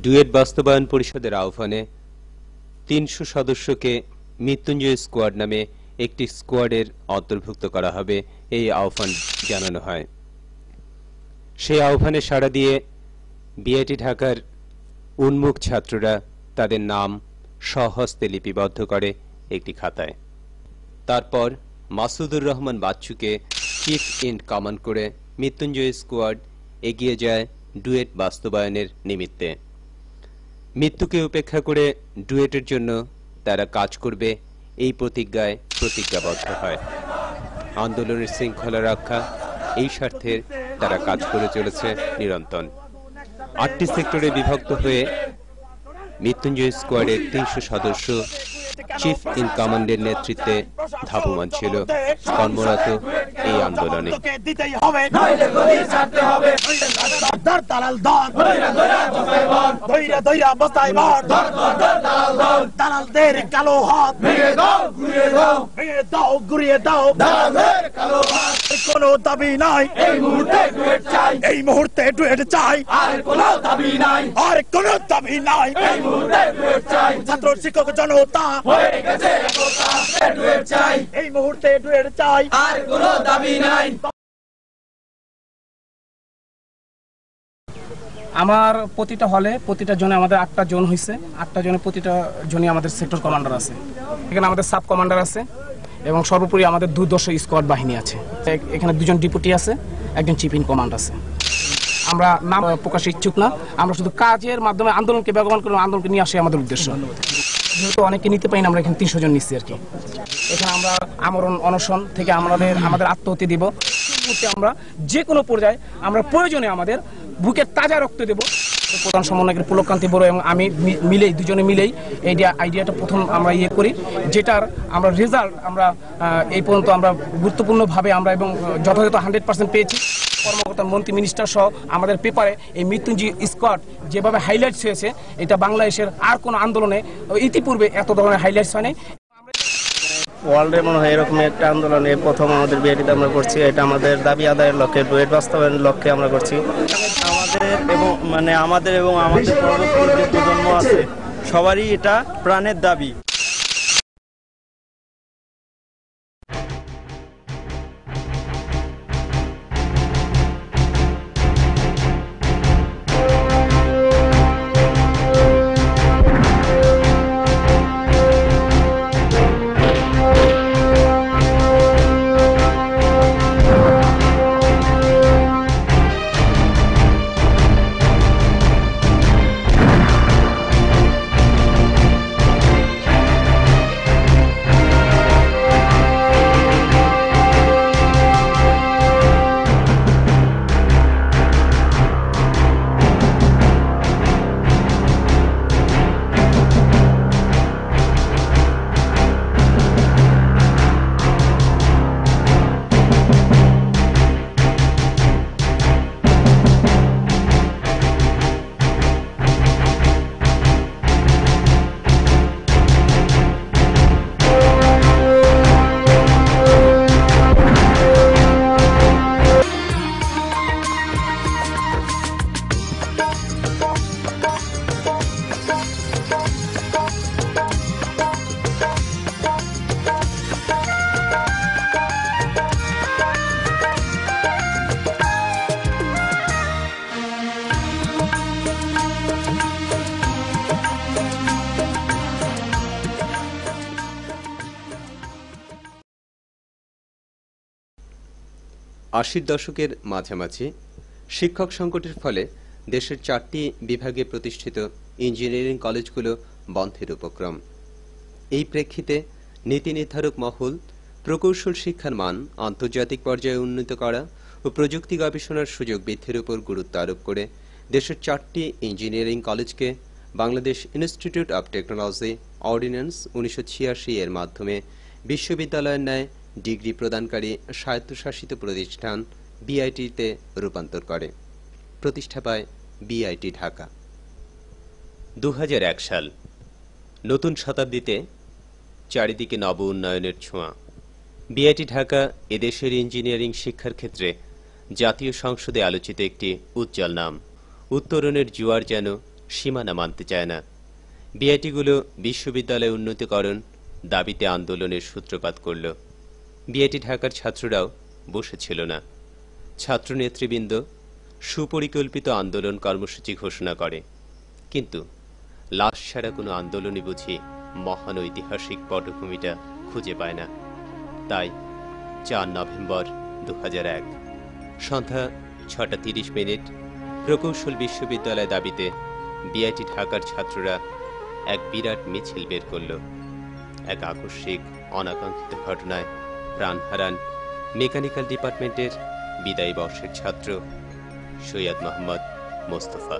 Duet বাস্তবায়ন পরিষদের আহ্বানে ৩০০ সদস্যকে মৃত্যুঞ্জয় স্কোয়াড নামে একটি স্কোয়াডের অন্তর্ভুক্ত করা হবে এই আহ্বান জানানো হয়। সেই আহ্বানে সাড়া দিয়ে বিআইটি ঢাকার উন্মুখ ছাত্ররা তাদের নাম স্বহস্তে লিপিবদ্ধ করে একটি খাতায়। তারপর মাসুদুর রহমান বাচ্চুকে চিফ ইন কমান্ড করে মৃত্যুঞ্জয় স্কোয়াড এগিয়ে যায় ডুয়েট বাস্তবায়নের নিমিত্তে। মৃত্যুকে উপেক্ষা করে ডুয়েটের জন্য তারা কাজ করবে এই প্রতিজ্ঞায় প্রতিজ্ঞাবদ্ধ হয়। আন্দোলনের শৃঙ্খলা রক্ষা এই স্বার্থে তারা কাজ করে চলেছে নিরন্তর। ৮টি সেক্টরে বিভক্ত হয়ে মৃত্যুঞ্জয় স্কোয়াডের ৩০০ সদস্য চিফ ইন কমান্ডের নেতৃত্বে ধাবমান ছিল কর্মরত এই আন্দোলনে। কালো হাত ঘুরিয়ে দাও, কোনো দাবি নাই এই মুহূর্তে ডুয়েট চাই, আর কোনো দাবি নাই ছাত্র শিক্ষক জনতা এই মুহূর্তে ডুয়েট চাই, আর কোনো দাবি নাই। আমার প্রতিটা হলে প্রতিটা জোনে আমাদের 8টা জোন হয়েছে। 8টা জোনে প্রতিটা জোনে আমাদের সেক্টর কমান্ডার আছে, এখানে আমাদের সাব কমান্ডার আছে এবং সর্বোপরি আমাদের দুর্দর্শ স্কোয়াড বাহিনী আছে। এখানে 2জন ডিপুটি আছে, 1জন চিফ ইন কমান্ড আছে। আমরা নাম প্রকাশে ইচ্ছুক না, আমরা শুধু কাজের মাধ্যমে আন্দোলনকে বেগবান করে আন্দোলনকে নিয়ে আসে আমাদের উদ্দেশ্য। যেহেতু অনেকে নিতে পারি না, আমরা এখানে 300 জন নিচ্ছি আর কি। এখানে আমরা আমরণ অনশন থেকে আমাদের আত্মহত্যা দিব। আমরা যে কোনো পর্যায়ে আমরা প্রয়োজনে আমাদের বুকের তাজা রক্ত দেব। প্রধান সমন্বয়কের পুলককান্তি বড় এবং আমি দুজনে মিলেই এই আইডিয়াটা প্রথম আমরা করি, যেটার আমরা রেজাল্ট আমরা এই পর্যন্ত আমরা গুরুত্বপূর্ণভাবে আমরা এবং যথাযথ 100% পেয়েছি। কর্মকর্তা মন্ত্রী মিনিস্টার সহ আমাদের পেপারে এই মৃত্যুঞ্জয় স্কোয়াড যেভাবে হাইলাইটস হয়েছে, এটা বাংলাদেশের আর কোনো আন্দোলনে ইতিপূর্বে এত ধরনের হাইলাইটস হয়নি। ওয়ার্ল্ডে মনে হয় এরকম একটা আন্দোলনে প্রথম আমাদের বিআইটিতে আমরা করছি। এটা আমাদের দাবি আদায়ের লক্ষ্যে, ডুয়েট বাস্তবায়নের লক্ষ্যে আমরা করছি। আমাদের এবং আমাদের পরবর্তী যে প্রজন্ম আছে সবারই এটা প্রাণের দাবি। আশির দশকের মাঝামাঝি শিক্ষক সংকটের ফলে দেশের 4টি বিভাগে প্রতিষ্ঠিত ইঞ্জিনিয়ারিং কলেজগুলো বন্ধের উপক্রম। এই প্রেক্ষিতে নীতি নির্ধারক মহল প্রকৌশল শিক্ষার মান আন্তর্জাতিক পর্যায়ে উন্নীত করা ও প্রযুক্তি গবেষণার সুযোগ বৃদ্ধির উপর গুরুত্ব আরোপ করে দেশের 4টি ইঞ্জিনিয়ারিং কলেজকে Bangladesh institute of technology ordinance 1986 এর মাধ্যমে বিশ্ববিদ্যালয়ের ন্যায় ডিগ্রি প্রদানকারী স্বায়ত্তশাসিত প্রতিষ্ঠান বিআইটিতে রূপান্তর করে। প্রতিষ্ঠা পায় বিআইটি ঢাকা। 2001 সাল। নতুন শতাব্দীতে চারিদিকে নব উন্নয়নের ছোঁয়া। বিআইটি ঢাকা এদেশের ইঞ্জিনিয়ারিং শিক্ষার ক্ষেত্রে জাতীয় সংসদে আলোচিত একটি উজ্জ্বল নাম। উত্তরণের জোয়ার যেন সীমানা মানতে চায় না। বিআইটিগুলো বিশ্ববিদ্যালয় উন্নতিকরণ দাবিতে আন্দোলনের সূত্রপাত করল। বিআইটি ঢাকার ছাত্ররাও বসেছিল না। ছাত্র নেতৃবৃন্দ সুপরিকল্পিত আন্দোলন কর্মসূচি ঘোষণা করে, কিন্তু লাশ ছাড়া কোনো আন্দোলনই বুঝি মহান ঐতিহাসিক পটভূমিটা খুঁজে পায় না। তাই 4 নভেম্বর 2001 সন্ধ্যা 6:30 প্রকৌশল বিশ্ববিদ্যালয় দাবিতে বিআইটি ঢাকার ছাত্ররা এক বিরাট মিছিল বের করল। এক আকস্মিক অনাকাঙ্ক্ষিত ঘটনায় প্রাণ হারান মেকানিক্যাল ডিপার্টমেন্টের বিদায়ী বর্ষের ছাত্র সৈয়দ মোহাম্মদ মোস্তফা।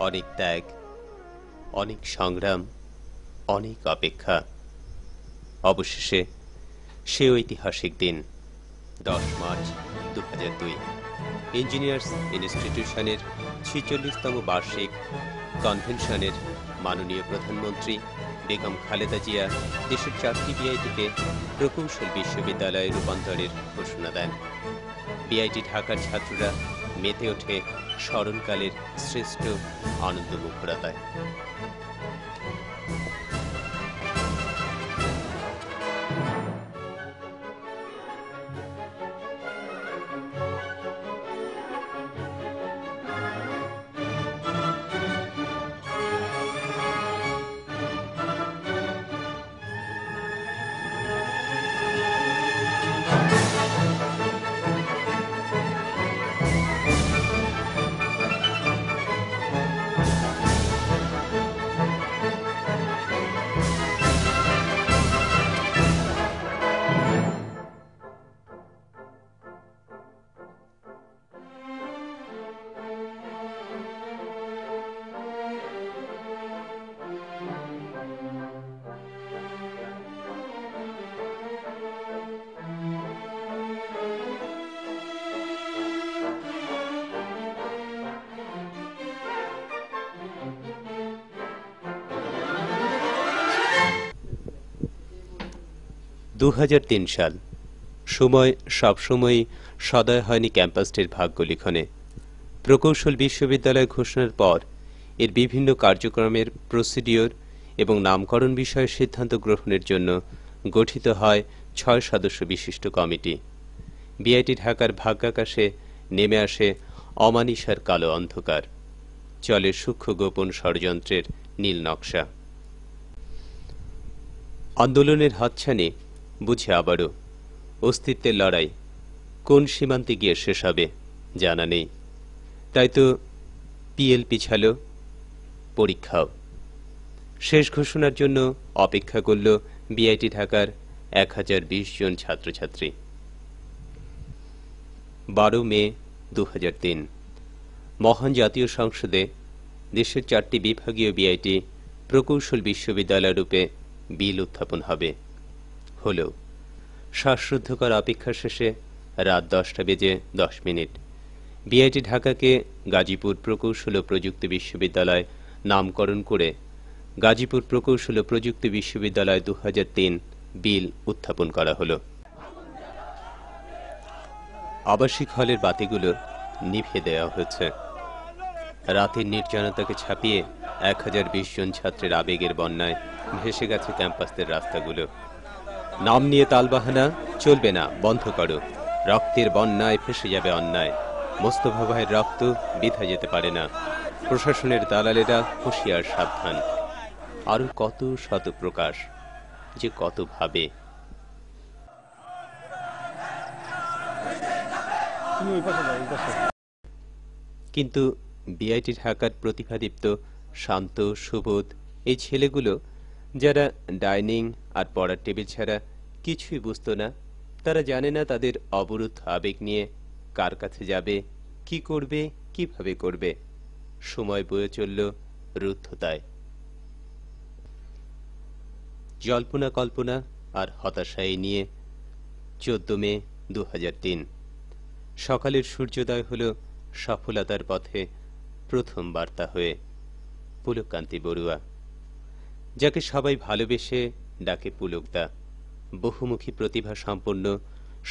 অনেক ত্যাগ, অনেক সংগ্রাম, অনেক অপেক্ষা, অবশেষে সে ঐতিহাসিক দিন 10 মার্চ 2002 ইঞ্জিনিয়ার্স ইনস্টিটিউশনের 46তম বার্ষিক কনভেনশনের মাননীয় প্রধানমন্ত্রী বেগম খালেদা জিয়া দেশের 4টি বিআইটিকে প্রকৌশল বিশ্ববিদ্যালয়ে রূপান্তরের ঘোষণা দেন। বিআইটি ঢাকার ছাত্ররা মেতে ওঠে স্মরণকালের শ্রেষ্ঠ আনন্দমুখরতায়। সাল। সময় সবসময় সদয় হয়নি ক্যাম্পাসটির ভাগ্য লিখনে। প্রকৌশল বিশ্ববিদ্যালয় ঘোষণার পর এর বিভিন্ন কার্যক্রমের প্রসিডিওর এবং নামকরণ বিষয়ে সিদ্ধান্ত গ্রহণের জন্য গঠিত হয় 6 সদস্য বিশিষ্ট কমিটি। বিআইটি ঢাকার ভাগ্যাকাশে নেমে আসে অমানিসার কালো অন্ধকার, চলে সূক্ষ্ম গোপন ষড়যন্ত্রের নীল নকশা। আন্দোলনের হাতছানি বুঝে আবারও অস্তিত্বের লড়াই কোন সীমান্তে গিয়ে শেষ হবে জানা নেই। তাই তো পিএল পিছালো, পরীক্ষাও। শেষ ঘোষণার জন্য অপেক্ষা করল বিআইটি ঢাকার 1020 জন ছাত্রছাত্রী। 12 মে 2003 মহান জাতীয় সংসদে দেশের 4টি বিভাগীয় বিআইটি প্রকৌশল বিশ্ববিদ্যালয় রূপে বিল উত্থাপন হবে। হলেও শ্বাসরুদ্ধকর অপেক্ষা শেষে রাত 10:10 বিআইটি ঢাকাকে গাজীপুর প্রকৌশল ও প্রযুক্তি বিশ্ববিদ্যালয় নামকরণ করে গাজীপুর প্রকৌশল ও প্রযুক্তি বিশ্ববিদ্যালয় 2003 বিল উত্থাপন করা হলো। আবাসিক হলের বাতিগুলো নিভে দেওয়া হয়েছে। রাতের নির্জনতাকে ছাপিয়ে 1020 জন ছাত্রের আবেগের বন্যায় ভেসে গেছে ক্যাম্পাসের রাস্তাগুলো। নাম নিয়ে তালবাহানা চলবে না, বন্ধ করো। রক্তের বন্যায় ফেসে যাবে অন্যায়। মোস্তফা ভাইয়ের রক্ত বৃথা যেতে পারে না। প্রশাসনের দালালেরা হুঁশিয়ার, সাবধান। আরো কত শত প্রকাশ, যে কত ভাবে। কিন্তু বিআইটি ঢাকার প্রতিভাদীপ্ত, শান্ত, সুবোধ এই ছেলেগুলো, যারা ডাইনিং আর পড়ার টেবিল ছাড়া কিছুই বুঝতো না, তারা জানে না তাদের অবরুদ্ধ আবেগ নিয়ে কার কাছে যাবে, কি করবে, কিভাবে করবে। সময় বয়ে চলল রুদ্ধতায়। জল্পনা কল্পনা আর হতাশায় নিয়ে 14 মে 2003 সকালের সূর্যোদয় হল সফলতার পথে প্রথম বার্তা হয়ে। পুলককান্তি বড়ুয়া, যাকে সবাই ভালোবেসে ডাকে পুলকদা, বহুমুখী প্রতিভা সম্পন্ন,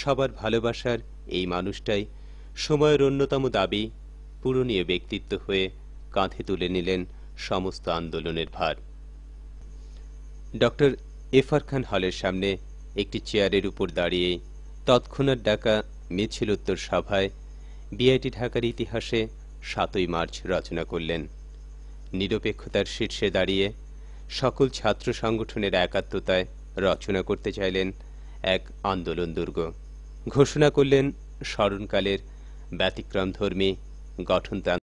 সবার ভালোবাসার এই মানুষটাই সময়ের অন্যতম দাবি পূরণীয় ব্যক্তিত্ব হয়ে কাঁধে তুলে নিলেন সমস্ত আন্দোলনের ভার। ডক্টর এফআর খান হলের সামনে একটি চেয়ারের উপর দাঁড়িয়ে তৎক্ষণাৎ ডাকা মিছিলোত্তর সভায় বিআইটি ঢাকার ইতিহাসে 7ই মার্চ রচনা করলেন। নিরপেক্ষতার শীর্ষে দাঁড়িয়ে সকল ছাত্র সংগঠনের একাত্মতায় রচনা করতে চাইলেন এক আন্দোলন দুর্গ। ঘোষণা করলেন স্মরণকালের ব্যতিক্রমধর্মী গঠনতান্ত্রিক